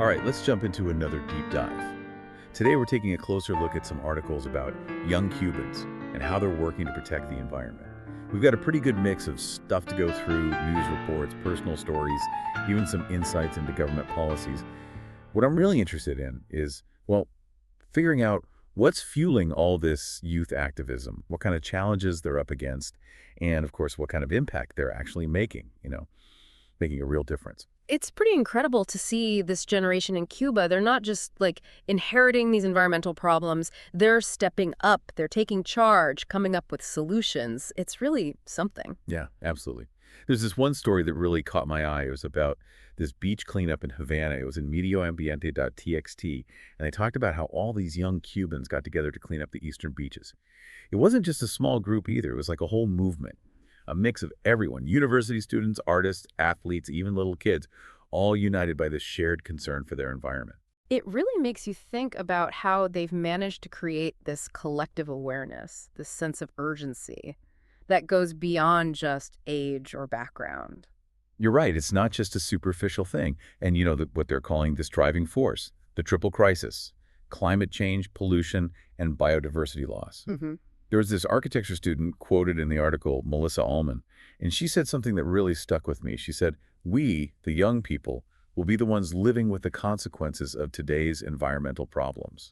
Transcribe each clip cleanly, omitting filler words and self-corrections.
All right, let's jump into another deep dive. Today we're taking a closer look at some articles about young Cubans and how they're working to protect the environment. We've got a pretty good mix of stuff to go through, news reports, personal stories, even some insights into government policies. What I'm really interested in is, well, figuring out what's fueling all this youth activism, what kind of challenges they're up against, and of course, what kind of impact they're actually making, making a real difference. It's pretty incredible to see this generation in Cuba. They're not just like inheriting these environmental problems. They're stepping up. They're taking charge, coming up with solutions. It's really something. Yeah, absolutely. There's this one story that really caught my eye. It was about this beach cleanup in Havana. It was in Medio Ambiente.txt, and they talked about how all these young Cubans got together to clean up the eastern beaches. It wasn't just a small group either. It was like a whole movement, a mix of everyone, university students, artists, athletes, even little kids, all united by this shared concern for their environment. It really makes you think about how they've managed to create this collective awareness, this sense of urgency that goes beyond just age or background. You're right. It's not just a superficial thing. And what they're calling this driving force, the triple crisis: climate change, pollution, and biodiversity loss. There was this architecture student quoted in the article, Melissa Allman, and she said something that really stuck with me. She said, "We, the young people, will be the ones living with the consequences of today's environmental problems."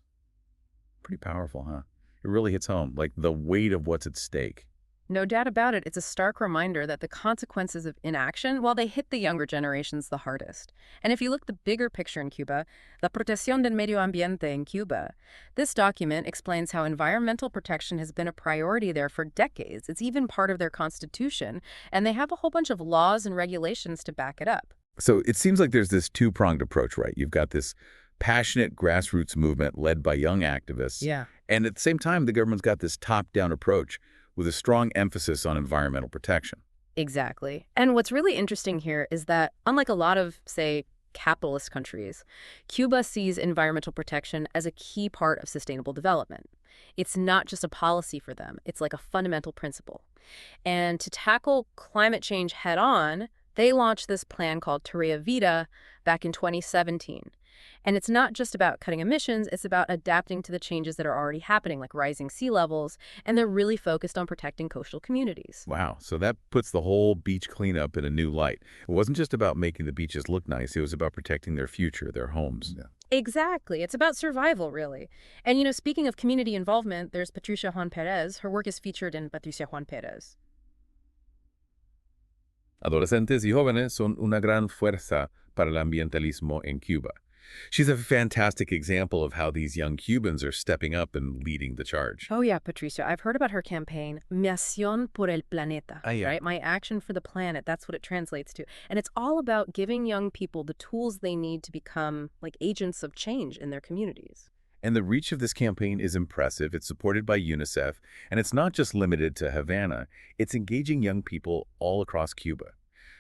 Pretty powerful, huh? It really hits home, like the weight of what's at stake. No doubt about it, it's a stark reminder that the consequences of inaction, well, they hit the younger generations the hardest. And if you look at the bigger picture in Cuba, La Protección del Medio Ambiente in Cuba, this document explains how environmental protection has been a priority there for decades. It's even part of their constitution, and they have a whole bunch of laws and regulations to back it up. So it seems like there's this two-pronged approach, right? You've got this passionate grassroots movement led by young activists. Yeah. And at the same time, the government's got this top-down approach with a strong emphasis on environmental protection. Exactly. And what's really interesting here is that, unlike a lot of, say, capitalist countries, Cuba sees environmental protection as a key part of sustainable development. It's not just a policy for them. It's like a fundamental principle. And to tackle climate change head on, they launched this plan called Tarea Vida back in 2017. And it's not just about cutting emissions, it's about adapting to the changes that are already happening, like rising sea levels, and they're really focused on protecting coastal communities. Wow. So that puts the whole beach cleanup in a new light. It wasn't just about making the beaches look nice. It was about protecting their future, their homes. Yeah. Exactly. It's about survival, really. And, speaking of community involvement, there's Patricia Juan Perez. Her work is featured in Patricia Juan Perez. Adolescentes y jóvenes son una gran fuerza para el ambientalismo en Cuba. She's a fantastic example of how these young Cubans are stepping up and leading the charge. Oh, yeah, Patricia. I've heard about her campaign, Menciona por el planeta, Yeah. right? My action for the planet. That's what it translates to. And it's all about giving young people the tools they need to become like agents of change in their communities. And the reach of this campaign is impressive. It's supported by UNICEF, and it's not just limited to Havana. It's engaging young people all across Cuba.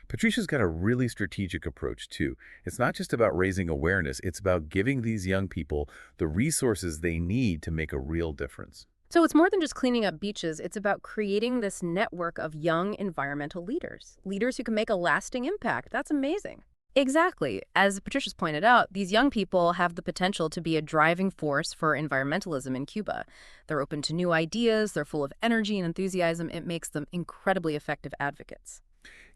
Patricia's got a really strategic approach, too. It's not just about raising awareness. It's about giving these young people the resources they need to make a real difference. So it's more than just cleaning up beaches. It's about creating this network of young environmental leaders who can make a lasting impact. That's amazing. Exactly. As Patricia's pointed out, these young people have the potential to be a driving force for environmentalism in Cuba. They're open to new ideas. They're full of energy and enthusiasm. It makes them incredibly effective advocates.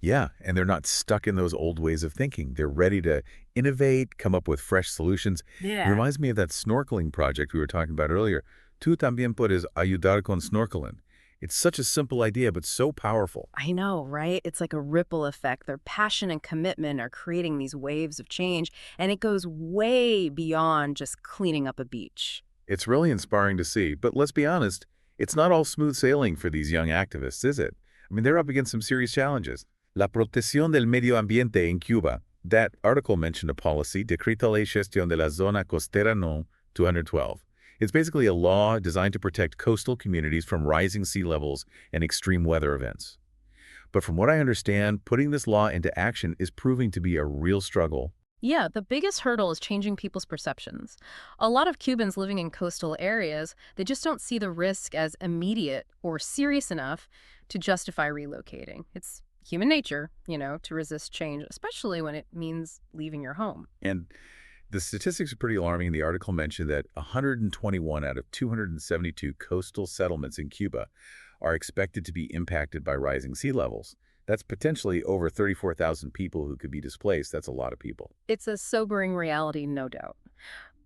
Yeah, and they're not stuck in those old ways of thinking. They're ready to innovate, come up with fresh solutions. Yeah. It reminds me of that snorkeling project we were talking about earlier. Tú también puedes ayudar con snorkelin. It's such a simple idea, but so powerful. I know, right? It's like a ripple effect. Their passion and commitment are creating these waves of change, and it goes way beyond just cleaning up a beach. It's really inspiring to see, but let's be honest, it's not all smooth sailing for these young activists, is it? I mean, they're up against some serious challenges. La Protección del Medio Ambiente en Cuba. That article mentioned a policy, Decreto Ley Gestión de la Zona Costera No. 212. It's basically a law designed to protect coastal communities from rising sea levels and extreme weather events. But from what I understand, putting this law into action is proving to be a real struggle. Yeah, the biggest hurdle is changing people's perceptions. A lot of Cubans living in coastal areas, they just don't see the risk as immediate or serious enough to justify relocating. It's human nature, to resist change, especially when it means leaving your home. And The statistics are pretty alarming. The article mentioned that 121 out of 272 coastal settlements in Cuba are expected to be impacted by rising sea levels. That's potentially over 34,000 people who could be displaced. That's a lot of people. It's a sobering reality, no doubt.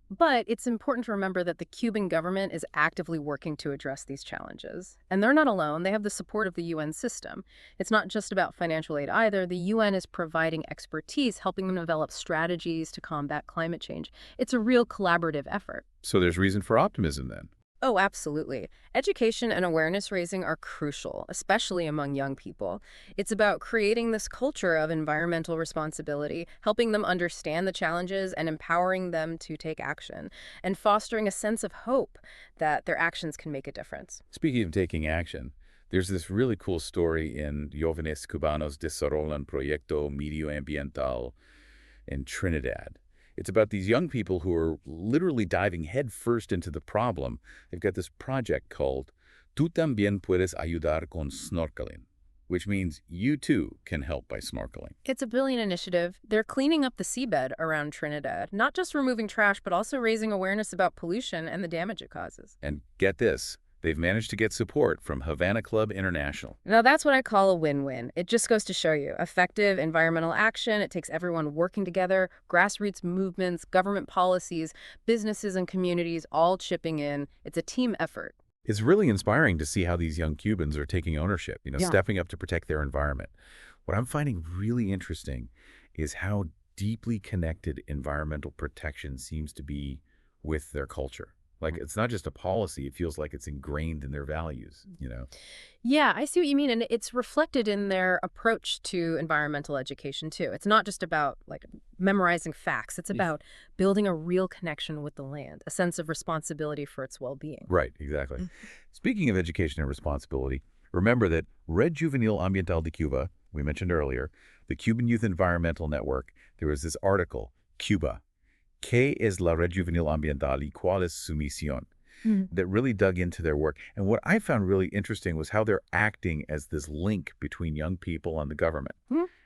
But it's important to remember that the Cuban government is actively working to address these challenges. And they're not alone. They have the support of the UN system. It's not just about financial aid either. The UN is providing expertise, helping them develop strategies to combat climate change. It's a real collaborative effort. So there's reason for optimism then. Oh, absolutely. Education and awareness raising are crucial, especially among young people. It's about creating this culture of environmental responsibility, helping them understand the challenges and empowering them to take action, and fostering a sense of hope that their actions can make a difference. Speaking of taking action, there's this really cool story in Jóvenes cubanos desarrollan Proyecto Medio Ambiental in Trinidad. It's about these young people who are literally diving headfirst into the problem. They've got this project called también puedes ayudar con snorkelin, which means you too can help by snorkeling. It's a brilliant initiative. They're cleaning up the seabed around Trinidad, not just removing trash, but also raising awareness about pollution and the damage it causes. And get this, they've managed to get support from Havana Club International. Now, that's what I call a win-win. It just goes to show you. Effective environmental action, it takes everyone working together, grassroots movements, government policies, businesses and communities all chipping in. It's a team effort. It's really inspiring to see how these young Cubans are taking ownership, stepping up to protect their environment. What I'm finding really interesting is how deeply connected environmental protection seems to be with their culture. Like, it's not just a policy. It feels like it's ingrained in their values. Yeah, I see what you mean. And it's reflected in their approach to environmental education, too. It's not just about, memorizing facts. It's about building a real connection with the land, a sense of responsibility for its well-being. Right, exactly. Speaking of education and responsibility, remember that Red Juvenil Ambiental de Cuba, we mentioned earlier, the Cuban Youth Environmental Network, there was this article, Cuba, ¿Qué es la Red Juvenil Ambiental y cuál es su misión? That really dug into their work. And what I found really interesting was how they're acting as this link between young people and the government,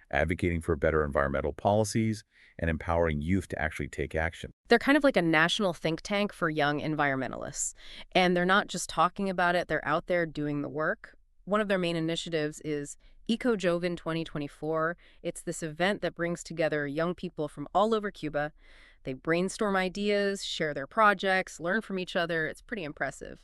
advocating for better environmental policies and empowering youth to actually take action. They're kind of like a national think tank for young environmentalists. And they're not just talking about it, they're out there doing the work. One of their main initiatives is ECOJoven 2024. It's this event that brings together young people from all over Cuba. They brainstorm ideas, share their projects, learn from each other. It's pretty impressive.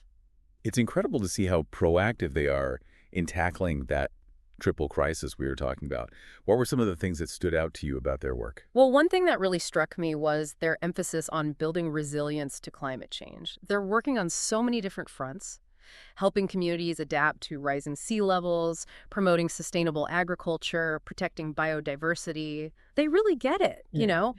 It's incredible to see how proactive they are in tackling that triple crisis we were talking about. What were some of the things that stood out to you about their work? Well, one thing that really struck me was their emphasis on building resilience to climate change. They're working on so many different fronts, helping communities adapt to rising sea levels, promoting sustainable agriculture, protecting biodiversity. They really get it,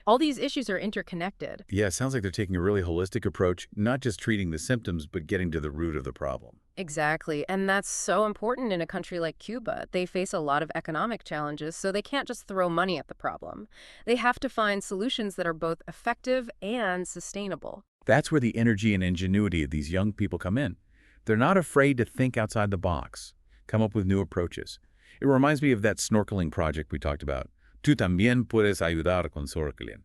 All these issues are interconnected. Yeah, it sounds like they're taking a really holistic approach, not just treating the symptoms, but getting to the root of the problem. Exactly, and that's so important in a country like Cuba. They face a lot of economic challenges, so they can't just throw money at the problem. They have to find solutions that are both effective and sustainable. That's where the energy and ingenuity of these young people come in. They're not afraid to think outside the box, come up with new approaches. It reminds me of that snorkeling project we talked about. Tú también puedes ayudar con snorkelin.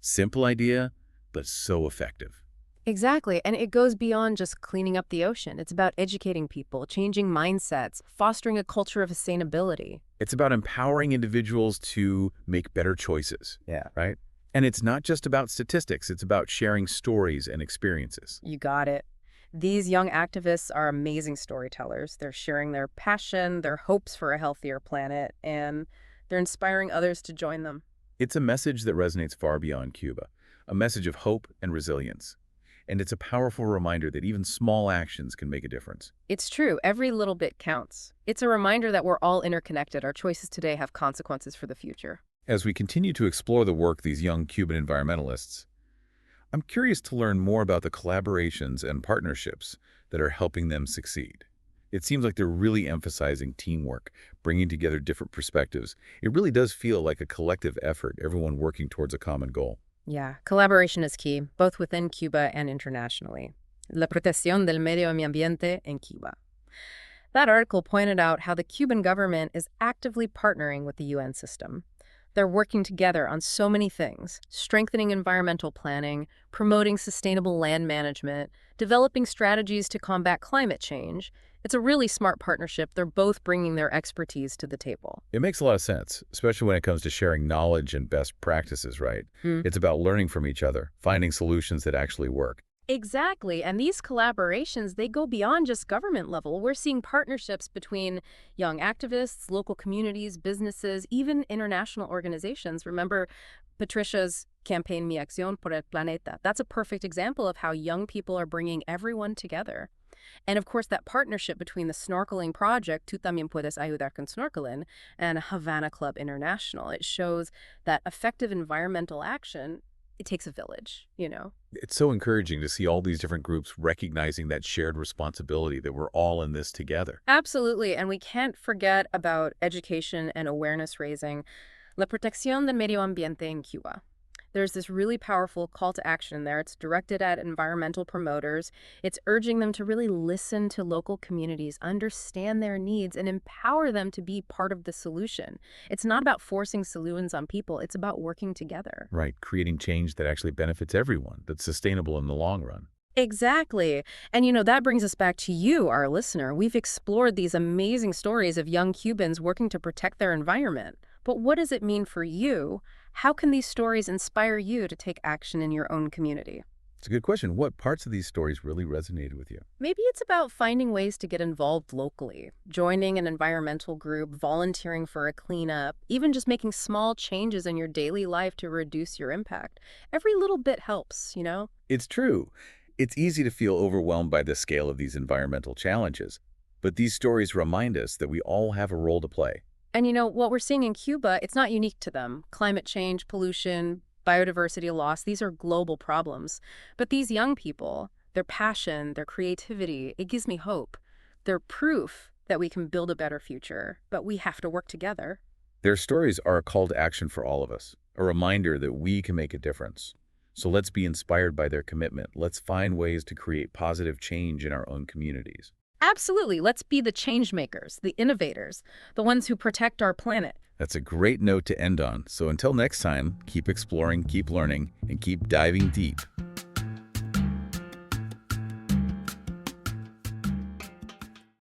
Simple idea, but so effective. Exactly, and it goes beyond just cleaning up the ocean. It's about educating people, changing mindsets, fostering a culture of sustainability. It's about empowering individuals to make better choices. Yeah. Right? And it's not just about statistics. It's about sharing stories and experiences. You got it. These young activists are amazing storytellers. They're sharing their passion, their hopes for a healthier planet, and they're inspiring others to join them. It's a message that resonates far beyond Cuba, a message of hope and resilience. And it's a powerful reminder that even small actions can make a difference. It's true. Every little bit counts. It's a reminder that we're all interconnected. Our choices today have consequences for the future. As we continue to explore the work of these young Cuban environmentalists, I'm curious to learn more about the collaborations and partnerships that are helping them succeed. It seems like they're really emphasizing teamwork, bringing together different perspectives. It really does feel like a collective effort, everyone working towards a common goal. Yeah, collaboration is key, both within Cuba and internationally. La protección del medio ambiente en Cuba. That article pointed out how the Cuban government is actively partnering with the UN system. They're working together on so many things, strengthening environmental planning, promoting sustainable land management, developing strategies to combat climate change. It's a really smart partnership. They're both bringing their expertise to the table. It makes a lot of sense, especially when it comes to sharing knowledge and best practices, right? It's about learning from each other, finding solutions that actually work. Exactly. And these collaborations, they go beyond just government level. We're seeing partnerships between young activists, local communities, businesses, even international organizations. Remember Patricia's campaign Mi Acción por el Planeta? That's a perfect example of how young people are bringing everyone together. And of course, that partnership between the snorkeling project, Tú también puedes ayudar con snorkelin, and Havana Club International, it shows that effective environmental action, it takes a village. It's so encouraging to see all these different groups recognizing that shared responsibility that we're all in this together. Absolutely. And we can't forget about education and awareness raising. La protección del medio ambiente in Cuba. There's this really powerful call to action there. It's directed at environmental promoters. It's urging them to really listen to local communities, understand their needs, and empower them to be part of the solution. It's not about forcing solutions on people. It's about working together. Right, creating change that actually benefits everyone, that's sustainable in the long run. Exactly. And that brings us back to you, our listener. We've explored these amazing stories of young Cubans working to protect their environment. But what does it mean for you? How can these stories inspire you to take action in your own community? It's a good question. What parts of these stories really resonated with you? Maybe it's about finding ways to get involved locally, joining an environmental group, volunteering for a cleanup, even just making small changes in your daily life to reduce your impact. Every little bit helps. It's true. It's easy to feel overwhelmed by the scale of these environmental challenges, but these stories remind us that we all have a role to play. And what we're seeing in Cuba, it's not unique to them. Climate change, pollution, biodiversity loss, these are global problems. But these young people, their passion, their creativity, it gives me hope. They're proof that we can build a better future, but we have to work together. Their stories are a call to action for all of us, a reminder that we can make a difference. So let's be inspired by their commitment. Let's find ways to create positive change in our own communities. Absolutely. Let's be the change makers, the innovators, the ones who protect our planet. That's a great note to end on. So until next time, keep exploring, keep learning, and keep diving deep.